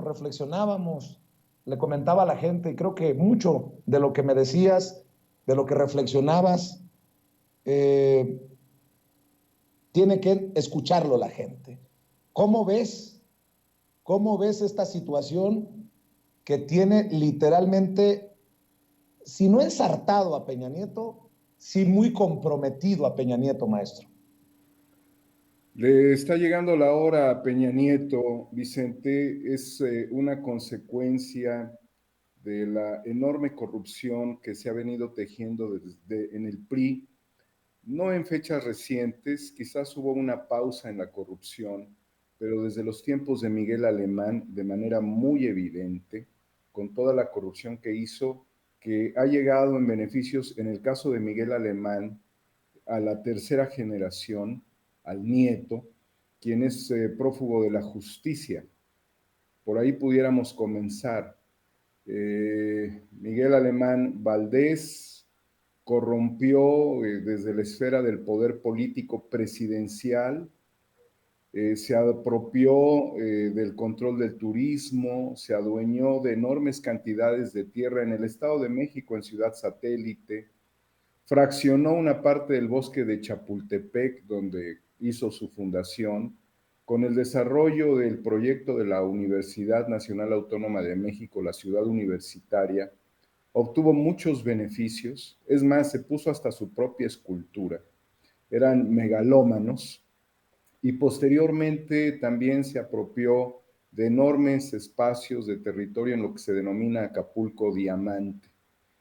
reflexionábamos, le comentaba a la gente, y creo que mucho de lo que me decías, de lo que reflexionabas, eh, tiene que escucharlo la gente. ¿Cómo ves? ¿Cómo ves esta situación que tiene literalmente, si no ensartado a Peña Nieto, sí muy comprometido a Peña Nieto, maestro? Le está llegando la hora a Peña Nieto, Vicente, es una consecuencia de la enorme corrupción que se ha venido tejiendo en el PRI, no en fechas recientes, quizás hubo una pausa en la corrupción, pero desde los tiempos de Miguel Alemán, de manera muy evidente, con toda la corrupción que hizo, que ha llegado en beneficios, en el caso de Miguel Alemán, a la tercera generación, al nieto, quien es prófugo de la justicia. Por ahí pudiéramos comenzar. Miguel Alemán Valdés corrompió desde la esfera del poder político presidencial, se apropió del control del turismo, se adueñó de enormes cantidades de tierra en el Estado de México, en Ciudad Satélite, fraccionó una parte del bosque de Chapultepec, donde hizo su fundación, con el desarrollo del proyecto de la Universidad Nacional Autónoma de México, la ciudad universitaria, obtuvo muchos beneficios, es más, se puso hasta su propia escultura. Eran megalómanos y posteriormente también se apropió de enormes espacios de territorio en lo que se denomina Acapulco Diamante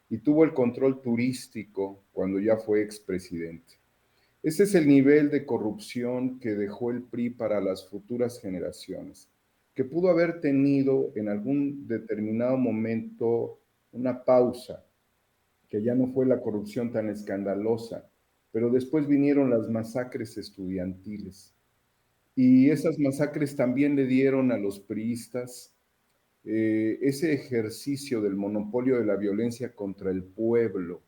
y tuvo el control turístico cuando ya fue expresidente. Ese es el nivel de corrupción que dejó el PRI para las futuras generaciones, que pudo haber tenido en algún determinado momento una pausa, que ya no fue la corrupción tan escandalosa, pero después vinieron las masacres estudiantiles. Y esas masacres también le dieron a los priistas ese ejercicio del monopolio de la violencia contra el pueblo,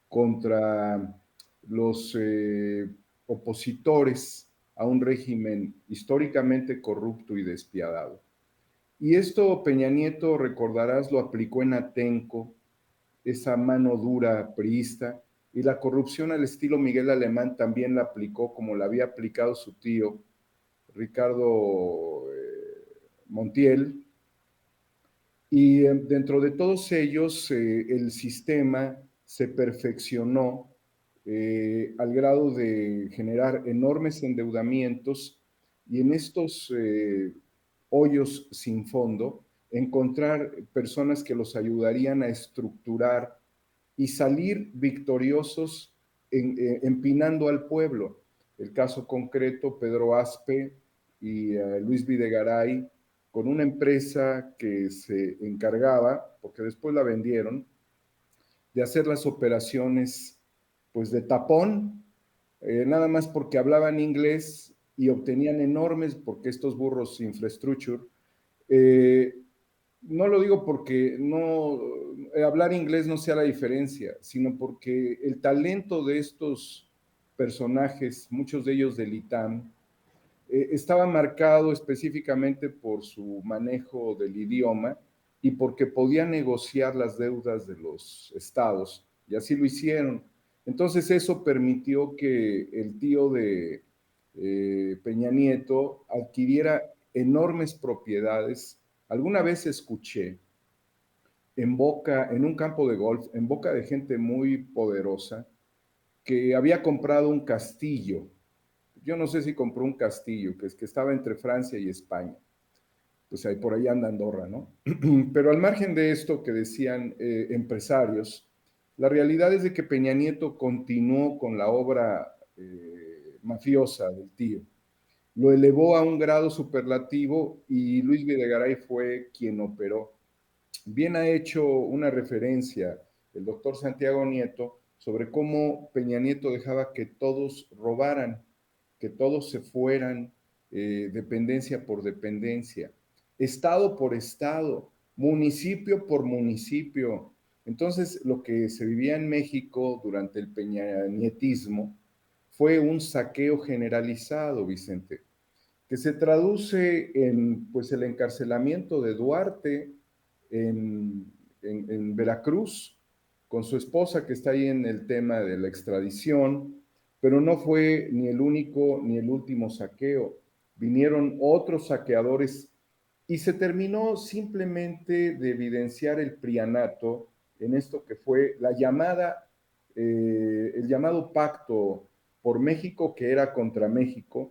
contra los opositores a un régimen históricamente corrupto y despiadado. Y esto Peña Nieto, recordarás, lo aplicó en Atenco, esa mano dura priista, y la corrupción al estilo Miguel Alemán también la aplicó como la había aplicado su tío, Ricardo Montiel, y dentro de todos ellos el sistema se perfeccionó al grado de generar enormes endeudamientos y en estos hoyos sin fondo encontrar personas que los ayudarían a estructurar y salir victoriosos empinando al pueblo. El caso concreto, Pedro Aspe y Luis Videgaray, con una empresa que se encargaba, porque después la vendieron, de hacer las operaciones pues de tapón, nada más porque hablaban inglés y obtenían enormes, porque estos burros infrastructure, eh, no lo digo porque no hablar inglés no sea la diferencia, sino porque el talento de estos personajes, muchos de ellos del ITAM, estaba marcado específicamente por su manejo del idioma y porque podía negociar las deudas de los estados, y así lo hicieron. Entonces eso permitió que el tío de Peña Nieto adquiriera enormes propiedades. Alguna vez escuché en un campo de golf, en boca de gente muy poderosa, que había comprado un castillo. Yo no sé si compró un castillo, que es que estaba entre Francia y España. Pues ahí por ahí anda Andorra, ¿no? Pero al margen de esto que decían empresarios, la realidad es de que Peña Nieto continuó con la obra mafiosa del tío. Lo elevó a un grado superlativo y Luis Videgaray fue quien operó. Bien ha hecho una referencia el doctor Santiago Nieto sobre cómo Peña Nieto dejaba que todos robaran, que todos se fueran dependencia por dependencia, estado por estado, municipio por municipio. Entonces, lo que se vivía en México durante el peñanietismo fue un saqueo generalizado, Vicente. que se traduce en pues, el encarcelamiento de Duarte en Veracruz, con su esposa que está ahí en el tema de la extradición, pero no fue ni el único ni el último saqueo. Vinieron otros saqueadores y se terminó simplemente de evidenciar el prianato en esto que fue la llamada, el llamado pacto por México, que era contra México,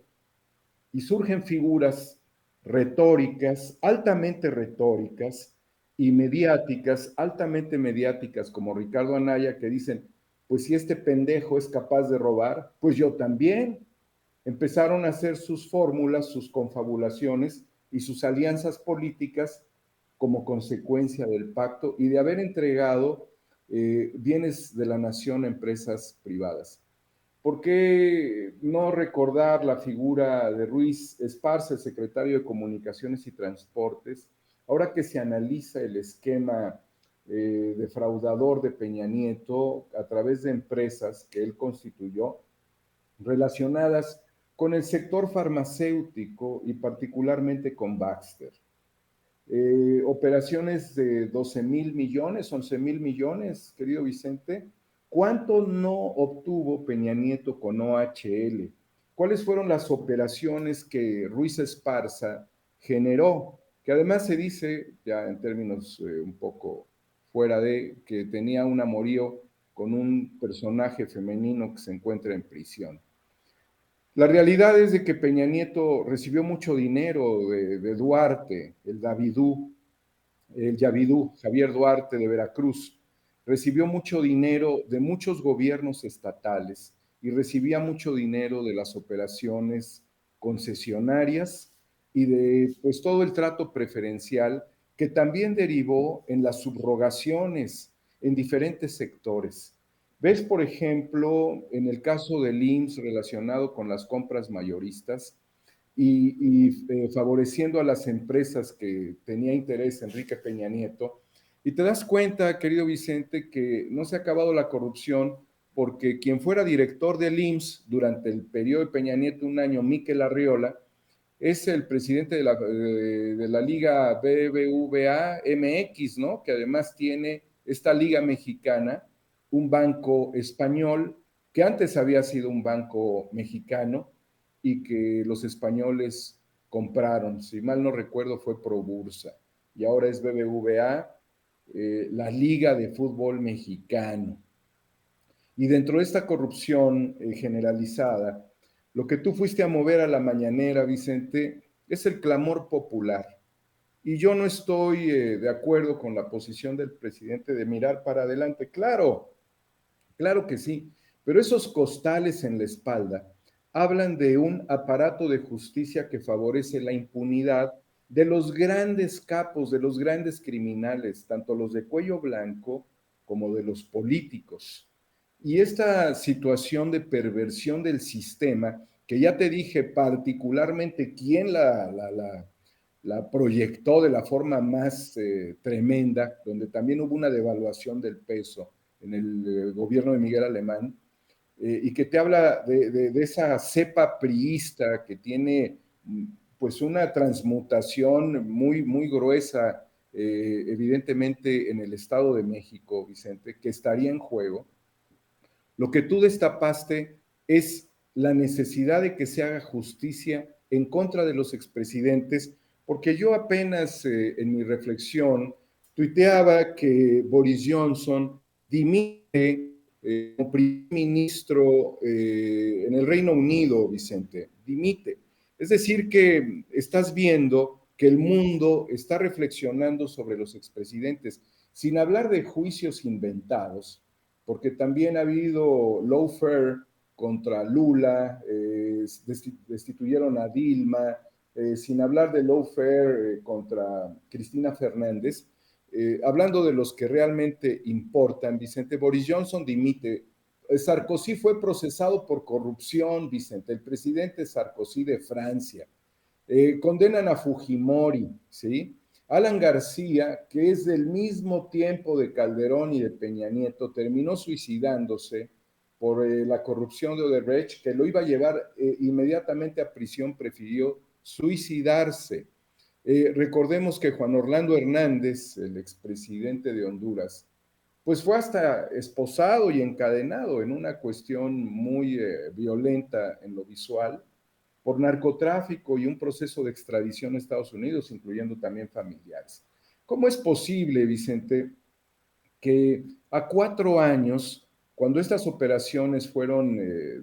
y surgen figuras retóricas, altamente retóricas y mediáticas, altamente mediáticas, como Ricardo Anaya, que dicen, pues si este pendejo es capaz de robar, pues yo también. Empezaron a hacer sus fórmulas, sus confabulaciones y sus alianzas políticas como consecuencia del pacto y de haber entregado bienes de la nación a empresas privadas. ¿Por qué no recordar la figura de Ruiz Esparza, el secretario de Comunicaciones y Transportes, ahora que se analiza el esquema defraudador de Peña Nieto a través de empresas que él constituyó, relacionadas con el sector farmacéutico y particularmente con Baxter? Operaciones de 12,000 millones, 11,000 millones, querido Vicente. ¿Cuánto no obtuvo Peña Nieto con OHL? ¿Cuáles fueron las operaciones que Ruiz Esparza generó? Que además se dice, ya en términos un poco fuera de, que tenía un amorío con un personaje femenino que se encuentra en prisión. La realidad es de que Peña Nieto recibió mucho dinero de Duarte, el Yavidú, Javier Duarte de Veracruz. Recibió mucho dinero de muchos gobiernos estatales y recibía mucho dinero de las operaciones concesionarias y de pues todo el trato preferencial que también derivó en las subrogaciones en diferentes sectores. ¿Ves, por ejemplo, en el caso del IMSS relacionado con las compras mayoristas favoreciendo a las empresas que tenía interés Enrique Peña Nieto? Y te das cuenta, querido Vicente, que no se ha acabado la corrupción porque quien fuera director del IMSS durante el periodo de Peña Nieto, un año, Miquel Arriola, es el presidente de la Liga BBVA MX, ¿no? Que además tiene esta Liga Mexicana, un banco español que antes había sido un banco mexicano y que los españoles compraron. Si mal no recuerdo, fue Probursa y ahora es BBVA, la Liga de Fútbol Mexicano. Y dentro de esta corrupción generalizada, lo que tú fuiste a mover a la mañanera, Vicente, es el clamor popular. Y yo no estoy de acuerdo con la posición del presidente de mirar para adelante. Claro, claro que sí, pero esos costales en la espalda hablan de un aparato de justicia que favorece la impunidad de los grandes capos, de los grandes criminales, tanto los de cuello blanco como de los políticos. Y esta situación de perversión del sistema, que ya te dije particularmente quién la proyectó de la forma más tremenda, donde también hubo una devaluación del peso en el gobierno de Miguel Alemán, y que te habla de esa cepa priista que tiene pues una transmutación muy, muy gruesa, evidentemente en el Estado de México, Vicente, que estaría en juego. Lo que tú destapaste es la necesidad de que se haga justicia en contra de los expresidentes, porque yo apenas en mi reflexión tuiteaba que Boris Johnson dimite como primer ministro en el Reino Unido, Vicente, dimite. Es decir, que estás viendo que el mundo está reflexionando sobre los expresidentes, sin hablar de juicios inventados, porque también ha habido lawfare contra Lula, destituyeron a Dilma, sin hablar de lawfare contra Cristina Fernández. Hablando de los que realmente importan, Vicente, Boris Johnson dimite. Sarkozy fue procesado por corrupción, Vicente, el presidente Sarkozy de Francia. Condenan a Fujimori, ¿sí? Alan García, que es del mismo tiempo de Calderón y de Peña Nieto, terminó suicidándose por la corrupción de Odebrecht, que lo iba a llevar inmediatamente a prisión, prefirió suicidarse. Recordemos que Juan Orlando Hernández, el expresidente de Honduras, pues fue hasta esposado y encadenado en una cuestión muy violenta en lo visual por narcotráfico y un proceso de extradición a Estados Unidos, incluyendo también familiares. ¿Cómo es posible, Vicente, que a 4 años, cuando estas operaciones fueron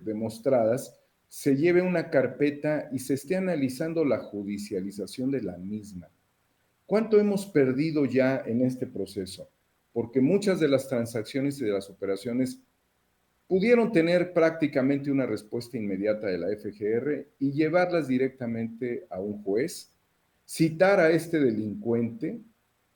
demostradas, se lleve una carpeta y se esté analizando la judicialización de la misma? ¿Cuánto hemos perdido ya en este proceso? Porque muchas de las transacciones y de las operaciones pudieron tener prácticamente una respuesta inmediata de la FGR y llevarlas directamente a un juez, citar a este delincuente.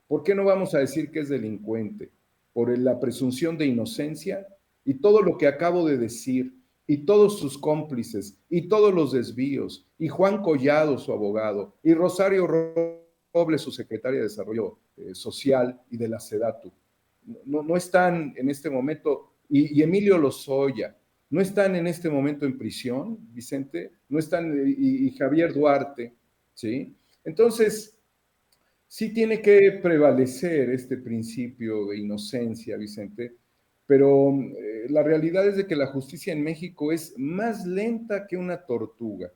¿Por qué no vamos a decir que es delincuente? Por la presunción de inocencia y todo lo que acabo de decir, y todos sus cómplices, y todos los desvíos, y Juan Collado, su abogado, y Rosario Robles, su secretaria de Desarrollo Social y de la SEDATU. No están en este momento, y Emilio Lozoya, no están en este momento en prisión, Vicente, no están, y Javier Duarte, ¿sí? Entonces, sí tiene que prevalecer este principio de inocencia, Vicente, pero la realidad es de que la justicia en México es más lenta que una tortuga.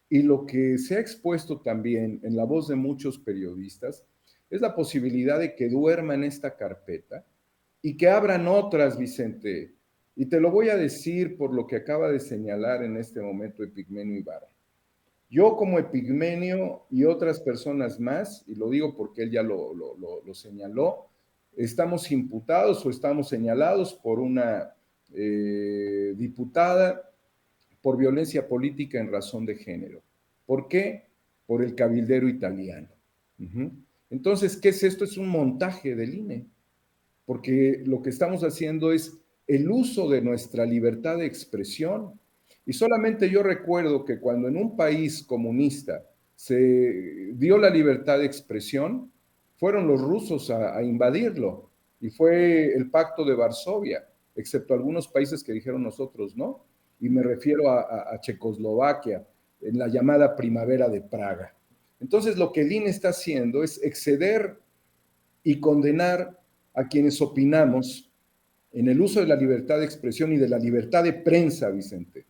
Y lo que se ha expuesto también en la voz de muchos periodistas es la posibilidad de que duerma en esta carpeta y que abran otras, Vicente. Y te lo voy a decir por lo que acaba de señalar en este momento Epigmenio Ibarra. Yo como Epigmenio y otras personas más, y lo digo porque él ya lo señaló, estamos imputados o estamos señalados por una diputada por violencia política en razón de género. ¿Por qué? Por el cabildero italiano. Entonces, ¿qué es esto? Es un montaje del INE, porque lo que estamos haciendo es el uso de nuestra libertad de expresión. Y solamente yo recuerdo que cuando en un país comunista se dio la libertad de expresión, fueron los rusos a invadirlo, y fue el Pacto de Varsovia, excepto algunos países que dijeron nosotros no, y me refiero a Checoslovaquia, en la llamada Primavera de Praga. Entonces lo que el INE está haciendo es exceder y condenar a quienes opinamos en el uso de la libertad de expresión y de la libertad de prensa, Vicente,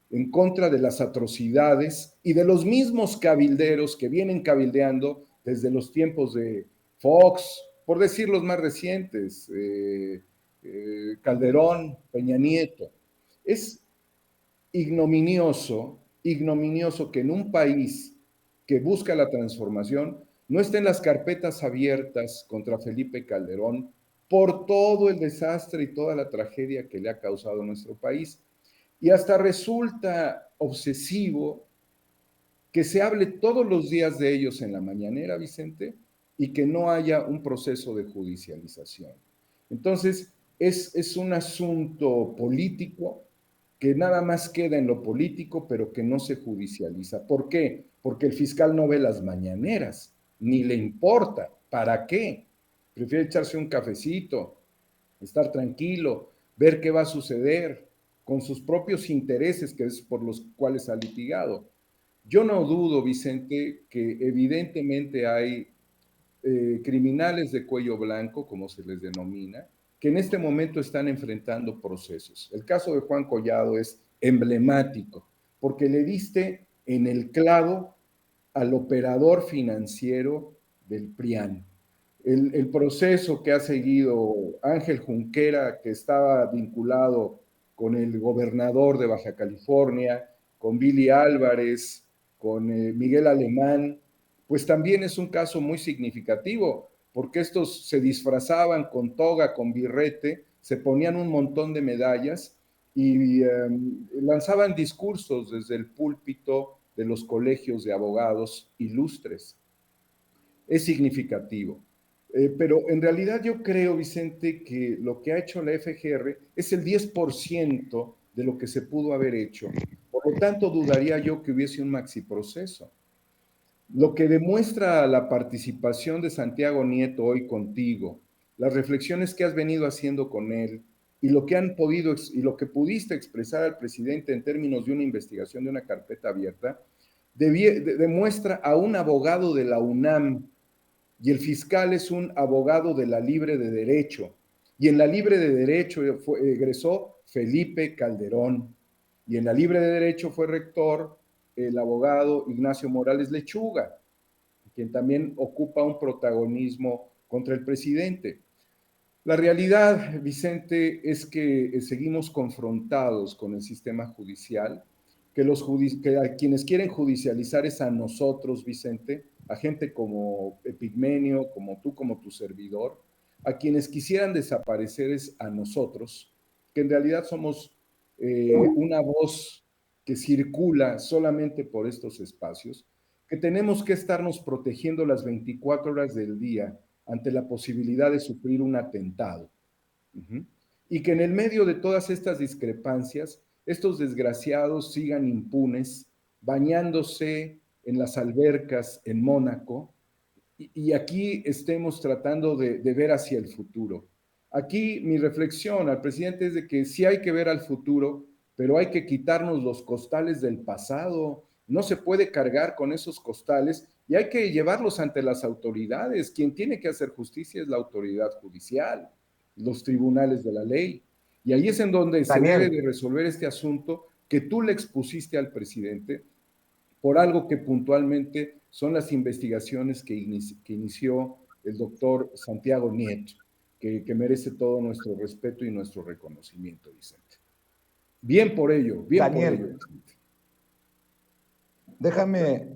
en contra de las atrocidades y de los mismos cabilderos que vienen cabildeando desde los tiempos de Fox, por decir los más recientes, Calderón, Peña Nieto. Es ignominioso que en un país que busca la transformación no estén las carpetas abiertas contra Felipe Calderón por todo el desastre y toda la tragedia que le ha causado a nuestro país. Y hasta resulta obsesivo que se hable todos los días de ellos en la mañanera, Vicente, y que no haya un proceso de judicialización. Entonces, es un asunto político que nada más queda en lo político, pero que no se judicializa. ¿Por qué? Porque el fiscal no ve las mañaneras, ni le importa. ¿Para qué? Prefiere echarse un cafecito, estar tranquilo, ver qué va a suceder con sus propios intereses, que es por los cuales ha litigado. Yo no dudo, Vicente, que evidentemente hay criminales de cuello blanco, como se les denomina, que en este momento están enfrentando procesos. El caso de Juan Collado es emblemático, porque le diste en el clavo al operador financiero del PRIAN. El proceso que ha seguido Ángel Junquera, que estaba vinculado con el gobernador de Baja California, con Billy Álvarez, con Miguel Alemán, pues también es un caso muy significativo, porque estos se disfrazaban con toga, con birrete, se ponían un montón de medallas y lanzaban discursos desde el púlpito de los colegios de abogados ilustres. Es significativo. Pero en realidad yo creo, Vicente, que lo que ha hecho la FGR es el 10% de lo que se pudo haber hecho. Por lo tanto, dudaría yo que hubiese un maxi proceso. Lo que demuestra la participación de Santiago Nieto hoy contigo, las reflexiones que has venido haciendo con él y lo que han podido y lo que pudiste expresar al presidente en términos de una investigación, de una carpeta abierta, demuestra a un abogado de la UNAM y el fiscal es un abogado de la Libre de Derecho. Y en la Libre de Derecho egresó Felipe Calderón. Y en la Libre de Derecho fue rector el abogado Ignacio Morales Lechuga, quien también ocupa un protagonismo contra el presidente. La realidad, Vicente, es que seguimos confrontados con el sistema judicial, que a quienes quieren judicializar es a nosotros, Vicente, a gente como Epigmenio, como tú, como tu servidor, a quienes quisieran desaparecer es a nosotros, que en realidad somos una voz que circula solamente por estos espacios, que tenemos que estarnos protegiendo las 24 horas del día ante la posibilidad de sufrir un atentado. Uh-huh. Y que en el medio de todas estas discrepancias, estos desgraciados sigan impunes, bañándose en las albercas en Mónaco, y aquí estemos tratando de ver hacia el futuro. Aquí mi reflexión al presidente es de que sí hay que ver al futuro, pero hay que quitarnos los costales del pasado. No se puede cargar con esos costales y hay que llevarlos ante las autoridades. Quien tiene que hacer justicia es la autoridad judicial, los tribunales de la ley. Y ahí es en donde se debe Daniel, de resolver este asunto que tú le expusiste al presidente por algo que puntualmente son las investigaciones que inició el doctor Santiago Nieto, que merece todo nuestro respeto y nuestro reconocimiento, Vicente. Bien por ello, Daniel, Vicente. déjame